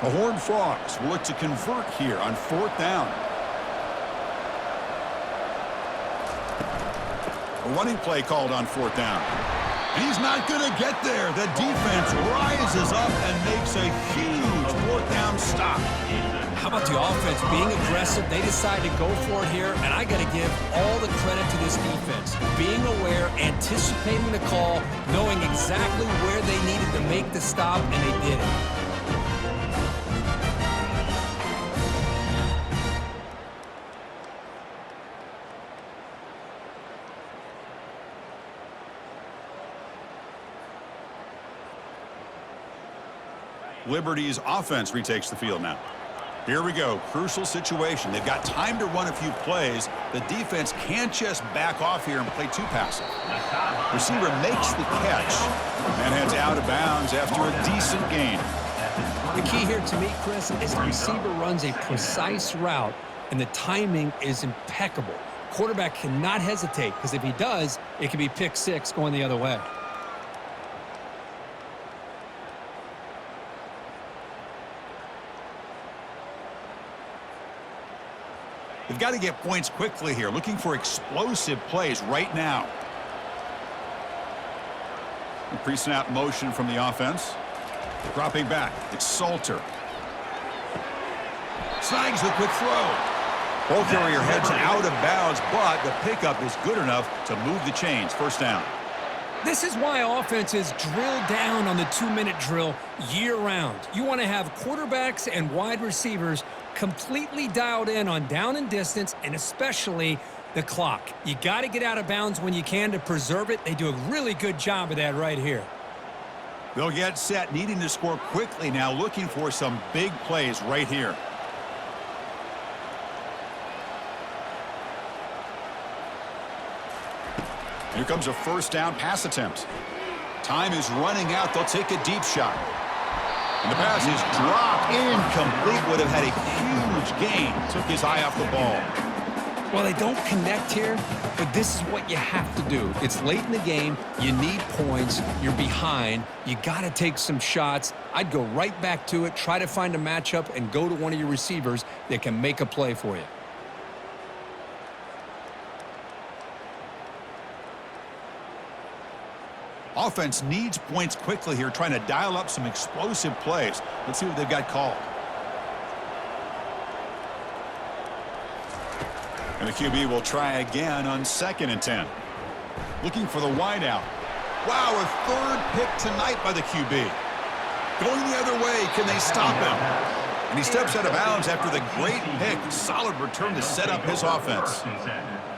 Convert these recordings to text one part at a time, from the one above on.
The Horned Frogs will look to convert here on 4th down. A running play called on 4th down. And he's not going to get there. The defense rises up and makes a huge 4th down stop. How about the offense being aggressive? They decide to go for it here, and I got to give all the credit to this defense. Being aware, anticipating the call, knowing exactly where they needed to make the stop, and they did it. Liberty's offense retakes the field now. Here we go. Crucial situation. They've got time to run a few plays. The defense can't just back off here and play too passive. Receiver makes the catch and heads out of bounds after a decent gain. The key here to me, Chris, is the receiver runs a precise route, and the timing is impeccable. Quarterback cannot hesitate, because if he does, it could be pick six going the other way. They've got to get points quickly here, looking for explosive plays right now. Pre-snap motion from the offense. Dropping back, it's Salter. Snags the quick throw. Ball carrier heads out of bounds, but the pickup is good enough to move the chains. 1st down. This is why offenses drill down on the 2-minute drill year-round. You want to have quarterbacks and wide receivers completely dialed in on down and distance, and especially the clock. You got to get out of bounds when you can to preserve it. They do a really good job of that right here. They'll get set, needing to score quickly now, looking for some big plays right here. Here comes a 1st down pass attempt. Time is running out. They'll take a deep shot. And the pass is dropped. Incomplete. Would have had a huge gain. Took his eye off the ball. Well, they don't connect here, but this is what you have to do. It's late in the game. You need points. You're behind. You got to take some shots. I'd go right back to it, try to find a matchup, and go to one of your receivers that can make a play for you. Offense needs points quickly here, trying to dial up some explosive plays. Let's see what they've got called. And the QB will try again on 2nd and 10. Looking for the wideout. Wow, a 3rd pick tonight by the QB. Going the other way, can they stop him? And he steps out of bounds after the great pick. Solid return to set up his offense.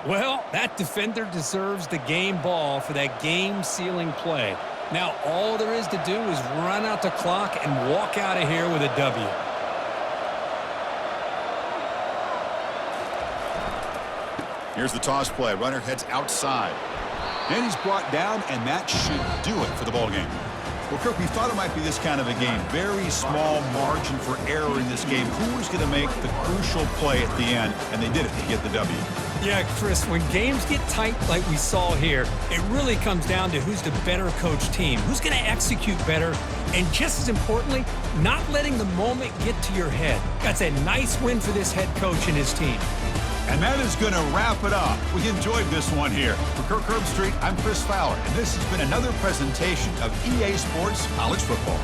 Well, that defender deserves the game ball for that game-sealing play. Now, all there is to do is run out the clock and walk out of here with a W. Here's the toss play. Runner heads outside. And he's brought down, and that should do it for the ball game. Well, Kirk, we thought it might be this kind of a game. Very small margin for error in this game. Who was going to make the crucial play at the end? And they did it to get the W. Yeah, Chris, when games get tight like we saw here, it really comes down to who's the better coach team, who's going to execute better, and just as importantly, not letting the moment get to your head. That's a nice win for this head coach and his team. And that is going to wrap it up. We enjoyed this one here. For Kirk Herbstreit, I'm Chris Fowler, and this has been another presentation of EA Sports College Football.